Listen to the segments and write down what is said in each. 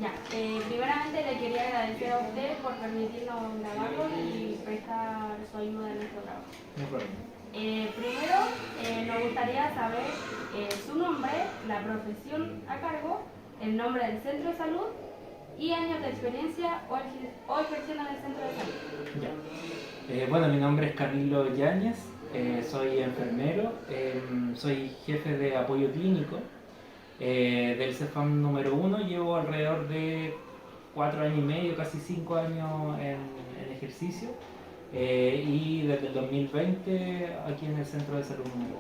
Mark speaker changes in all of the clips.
Speaker 1: Ya, primeramente le quería agradecer a usted por permitirnos grabarlo y prestar su ayuda en nuestro trabajo.
Speaker 2: No hay problema.
Speaker 1: Primero, nos gustaría saber su nombre, la profesión a cargo, el nombre del centro de salud y años de experiencia o ejerciendo en el centro de salud.
Speaker 2: Ya. Bueno, mi nombre es Camilo Yáñez, soy enfermero, soy jefe de apoyo clínico del CEFAM número 1. Llevo alrededor de 4 años y medio, casi 5 años en ejercicio, y desde el 2020 aquí en el centro de salud número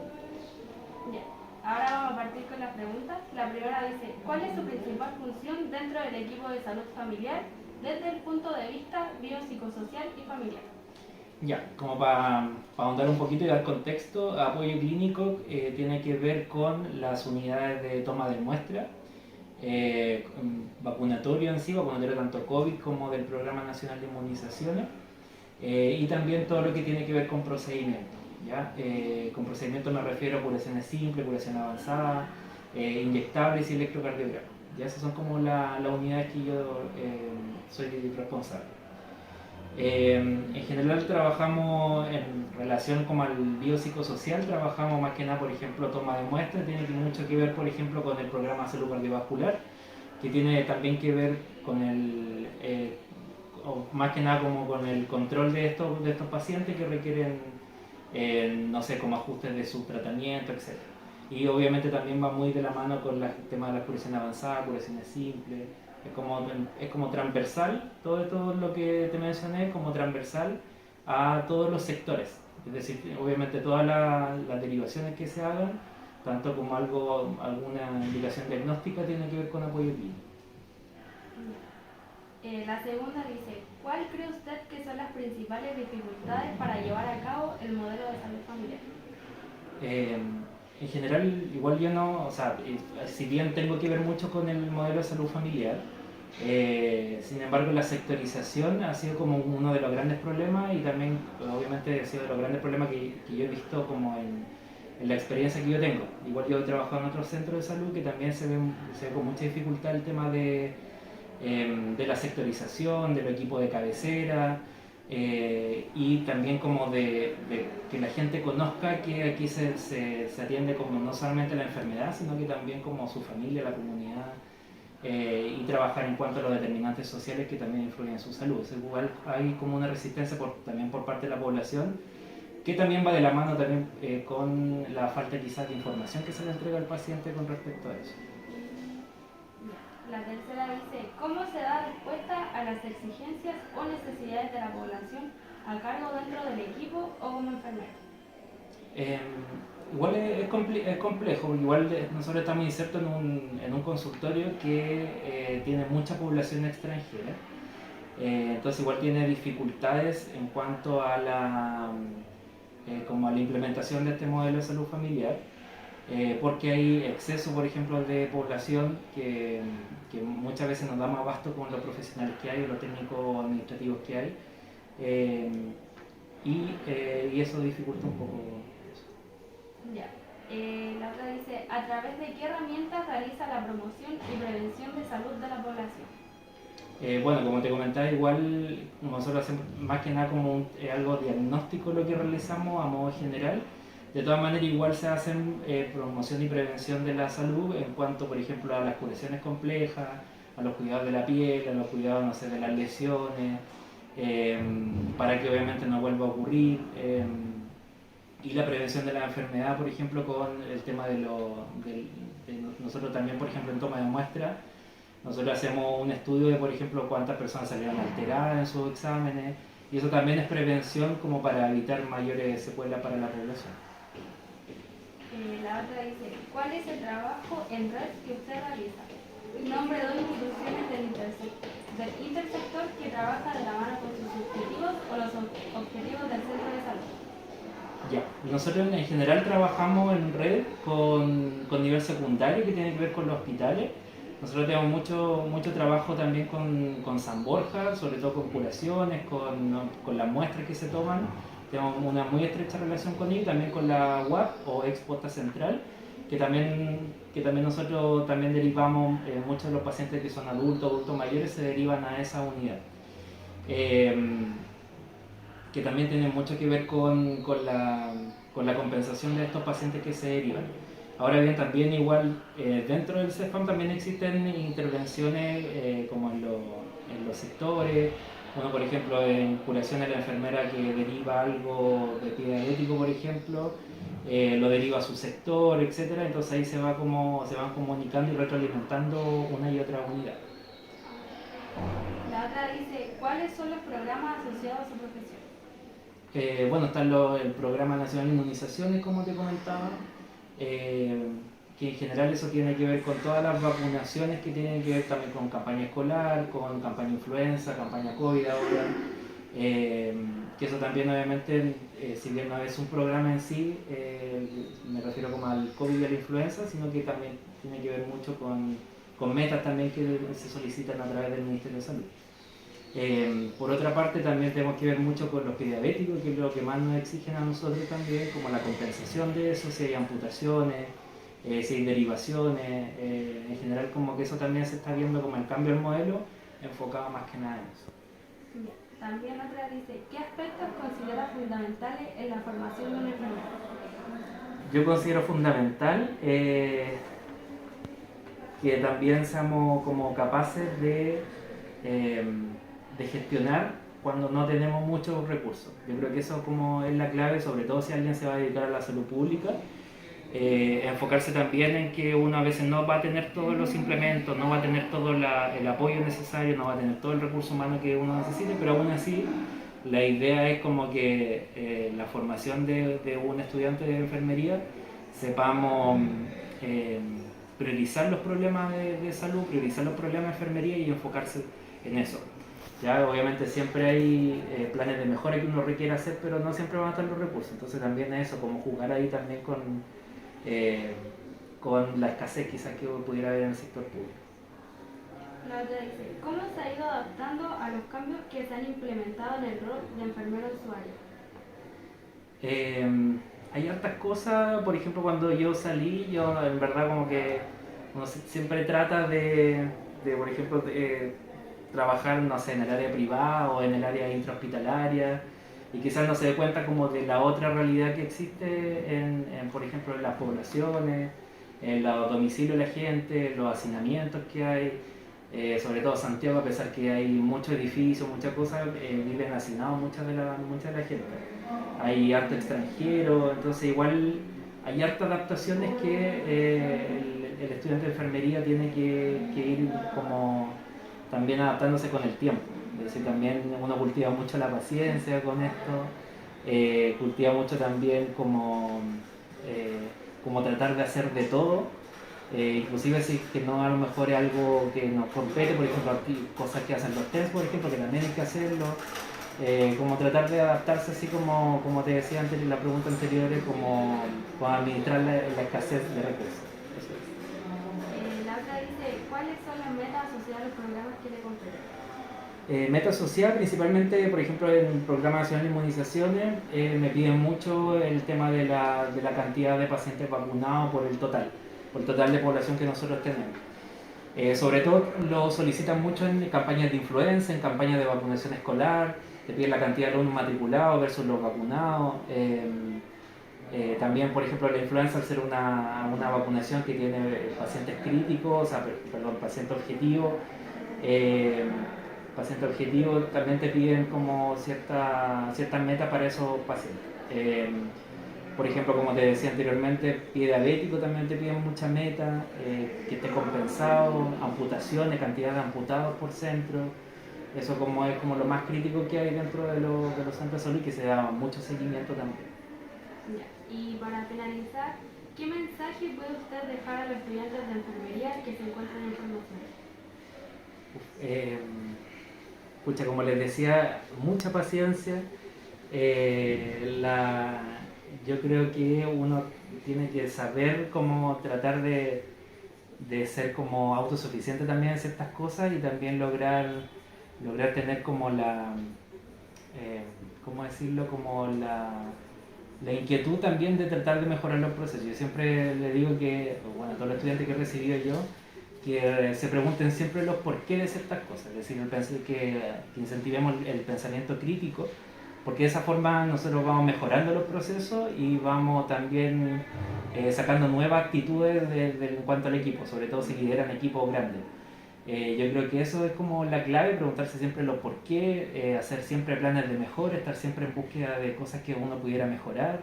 Speaker 2: 1.
Speaker 1: Ya. Ahora vamos a partir con las preguntas. La primera dice, ¿cuál es su principal función dentro del equipo de salud familiar desde el punto de vista biopsicosocial y familiar?
Speaker 2: Ya, como para ahondar un poquito y dar contexto, apoyo clínico tiene que ver con las unidades de toma de muestra, vacunatorio en sí, vacunatorio tanto COVID como del Programa Nacional de Inmunizaciones, y también todo lo que tiene que ver con procedimientos. ¿Ya? Con procedimientos me refiero a curaciones simples, curación avanzada, inyectables y electrocardiogramas. ¿Ya? Esas son como las unidades que yo soy responsable. En general trabajamos en relación como al biopsicosocial, trabajamos más que nada, por ejemplo, toma de muestras, tiene mucho que ver, por ejemplo, con el programa salud cardiovascular, que tiene también que ver con el, o más que nada como con el control de estos pacientes que requieren, no sé, como ajustes de su tratamiento, etc. Y obviamente también va muy de la mano con el tema de la curación avanzada, curaciones simples. Es como transversal, todo lo que te mencioné es como transversal a todos los sectores. Es decir, obviamente todas las derivaciones que se hagan, tanto como alguna indicación diagnóstica, tiene que ver con apoyo clínico.
Speaker 1: La segunda dice, ¿cuál cree usted que son las principales dificultades para llevar a cabo el modelo de salud familiar?
Speaker 2: En general, igual yo no, o sea, si bien tengo que ver mucho con el modelo de salud familiar, sin embargo la sectorización ha sido como uno de los grandes problemas y también obviamente ha sido de los grandes problemas que yo he visto como en la experiencia que yo tengo. Igual yo he trabajado en otros centros de salud que también se ve con mucha dificultad el tema de la sectorización, del equipo de cabecera, y también como de que la gente conozca que aquí se atiende como no solamente la enfermedad, sino que también como su familia, la comunidad, y trabajar en cuanto a los determinantes sociales que también influyen en su salud. O sea, igual hay como una resistencia también por parte de la población, que también va de la mano también con la falta quizás de información que se le entrega al paciente con respecto a eso.
Speaker 1: La tercera dice, ¿cómo se da respuesta a las exigencias o necesidades de la población a cargo dentro del equipo o como enfermero?
Speaker 2: Eh, Igual es complejo, igual nosotros estamos insertos en un consultorio que tiene mucha población extranjera, entonces igual tiene dificultades en cuanto a como a la implementación de este modelo de salud familiar, porque hay exceso, por ejemplo, de población que muchas veces no da más abasto con los profesionales que hay o los técnicos administrativos que hay, eh, y eso dificulta un poco eso.
Speaker 1: Ya. La otra dice, ¿a través de qué herramientas realiza la promoción y prevención de salud de la población?
Speaker 2: Bueno, como te comentaba, igual nosotros hacemos más que nada como algo diagnóstico lo que realizamos a modo general. De todas maneras, igual se hacen promoción y prevención de la salud en cuanto, por ejemplo, a las curaciones complejas, a los cuidados de la piel, a los cuidados, no sé, de las lesiones, eh, para que obviamente no vuelva a ocurrir. Y la prevención de la enfermedad, por ejemplo, con el tema nosotros también, por ejemplo, en toma de muestra. Nosotros hacemos un estudio de, por ejemplo, cuántas personas salieron alteradas en sus exámenes, y eso también es prevención como para evitar mayores secuelas para la población.
Speaker 1: La otra dice, ¿cuál es el trabajo en red que usted realiza? Nombre de dos instituciones del intersector que trabaja de la mano con sus objetivos o los objetivos del centro de salud.
Speaker 2: Ya, nosotros en general trabajamos en red con nivel secundario que tiene que ver con los hospitales. Nosotros tenemos mucho trabajo también con San Borja, sobre todo con curaciones, con las muestras que se toman. Tenemos una muy estrecha relación con ellos, también con la UAP o Ex Posta Central, que también que también nosotros también derivamos, muchos de los pacientes que son adultos mayores se derivan a esa unidad. Que también tiene mucho que ver con la compensación de estos pacientes que se derivan. Ahora bien, también igual dentro del CEFAM también existen intervenciones como en los sectores. Bueno, por ejemplo, en curación de la enfermera que deriva algo de pie diabético, por ejemplo, lo deriva a su sector, etcétera. Entonces ahí se van comunicando y retroalimentando una y otra unidad.
Speaker 1: La otra dice, ¿cuáles son los programas asociados a su profesión?
Speaker 2: Bueno, está el Programa Nacional de Inmunizaciones, como te comentaba, que en general eso tiene que ver con todas las vacunaciones que tienen que ver también con campaña escolar, con campaña influenza, campaña COVID ahora, que eso también obviamente, si bien no es un programa en sí, me refiero como al COVID y a la influenza, sino que también tiene que ver mucho con metas también que se solicitan a través del Ministerio de Salud. Por otra parte, también tenemos que ver mucho con los diabéticos, que es lo que más nos exigen a nosotros también, como la compensación de eso, si hay amputaciones, si hay derivaciones, en general como que eso también se está viendo como el cambio del modelo, enfocado más que nada en eso.
Speaker 1: Bien. También otra dice, ¿qué aspectos considera fundamentales en la formación de un enfermero?
Speaker 2: Yo considero fundamental que también seamos como capaces de gestionar cuando no tenemos muchos recursos. Yo creo que eso como es la clave, sobre todo si alguien se va a dedicar a la salud pública, enfocarse también en que uno a veces no va a tener todos los implementos, no va a tener todo el apoyo necesario, no va a tener todo el recurso humano que uno necesite, pero aún así la idea es como que la formación de un estudiante de enfermería sepamos priorizar los problemas de salud, priorizar los problemas de enfermería y enfocarse en eso. Ya, obviamente siempre hay planes de mejora que uno requiere hacer, pero no siempre van a estar los recursos. Entonces también es eso, como jugar ahí también con la escasez quizás que pudiera haber en el sector público.
Speaker 1: La otra dice, ¿cómo se ha ido adaptando a los cambios que se han implementado en el rol de enfermero usuario?
Speaker 2: Hay hartas cosas, por ejemplo, cuando yo salí, yo en verdad como que uno siempre trata por ejemplo, trabajar, no sé, en el área privada o en el área intrahospitalaria y quizás no se dé cuenta como de la otra realidad que existe por ejemplo, en las poblaciones, en los domicilios de la gente, los hacinamientos que hay, sobre todo Santiago, a pesar que hay muchos edificios, muchas cosas, viven hacinados mucha de la gente. Hay harto extranjero, entonces igual hay hartas adaptaciones que el estudiante de enfermería tiene que ir como también adaptándose con el tiempo. Es decir, también uno cultiva mucho la paciencia con esto, cultiva mucho también como tratar de hacer de todo, inclusive si que no a lo mejor es algo que nos compete, por ejemplo, cosas que hacen los test, por ejemplo, que también hay que hacerlo, como tratar de adaptarse así como te decía antes en la pregunta anterior, como administrar la escasez de recursos. Eso es.
Speaker 1: La otra dice, ¿cuáles son las metas asociadas a los programas que le competen?
Speaker 2: Meta social, principalmente, por ejemplo, en el Programa Nacional de Inmunizaciones, me piden mucho el tema de la cantidad de pacientes vacunados por el total de población que nosotros tenemos. Sobre todo lo solicitan mucho en campañas de influenza, en campañas de vacunación escolar, te piden la cantidad de alumnos matriculados versus los vacunados. También, por ejemplo, la influenza, al ser una vacunación que tiene pacientes críticos, pacientes objetivos, también te piden como ciertas metas para esos pacientes. Por ejemplo, como te decía anteriormente, pie diabético también te piden muchas metas, que esté compensado, amputaciones, cantidad de amputados por centro. Eso es como lo más crítico que hay dentro de los centros de salud y que se da mucho seguimiento también.
Speaker 1: Ya. Y para finalizar, ¿qué mensaje puede usted dejar a los estudiantes de enfermería que se encuentran en formación?
Speaker 2: Pucha, como les decía, mucha paciencia. Yo creo que uno tiene que saber cómo tratar de ser como autosuficiente también en ciertas cosas y también lograr tener como ¿cómo decirlo? Como la inquietud también de tratar de mejorar los procesos. Yo siempre le digo que, bueno, a todos los estudiantes que he recibido yo, que se pregunten siempre los por qué de ciertas cosas, es decir, que incentivemos el pensamiento crítico, porque de esa forma nosotros vamos mejorando los procesos y vamos también sacando nuevas actitudes en cuanto al equipo, sobre todo si lideran equipos grandes. Yo creo que eso es como la clave, preguntarse siempre los por qué, hacer siempre planes de mejora, estar siempre en búsqueda de cosas que uno pudiera mejorar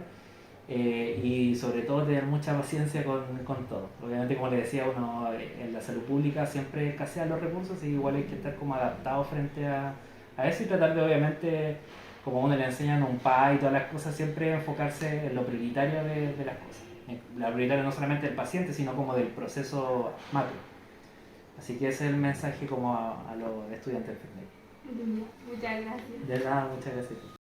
Speaker 2: y sobre todo tener mucha paciencia con todo. Obviamente, como le decía, uno en la salud pública siempre escasea los recursos y igual hay que estar como adaptado frente a eso y tratar de, obviamente, como uno le enseñan un PA y todas las cosas, siempre enfocarse en lo prioritario de las cosas. La prioritaria no solamente del paciente, sino como del proceso macro. Así que ese es el mensaje como a los estudiantes de enfermería.
Speaker 1: Muchas gracias.
Speaker 2: De nada, muchas gracias.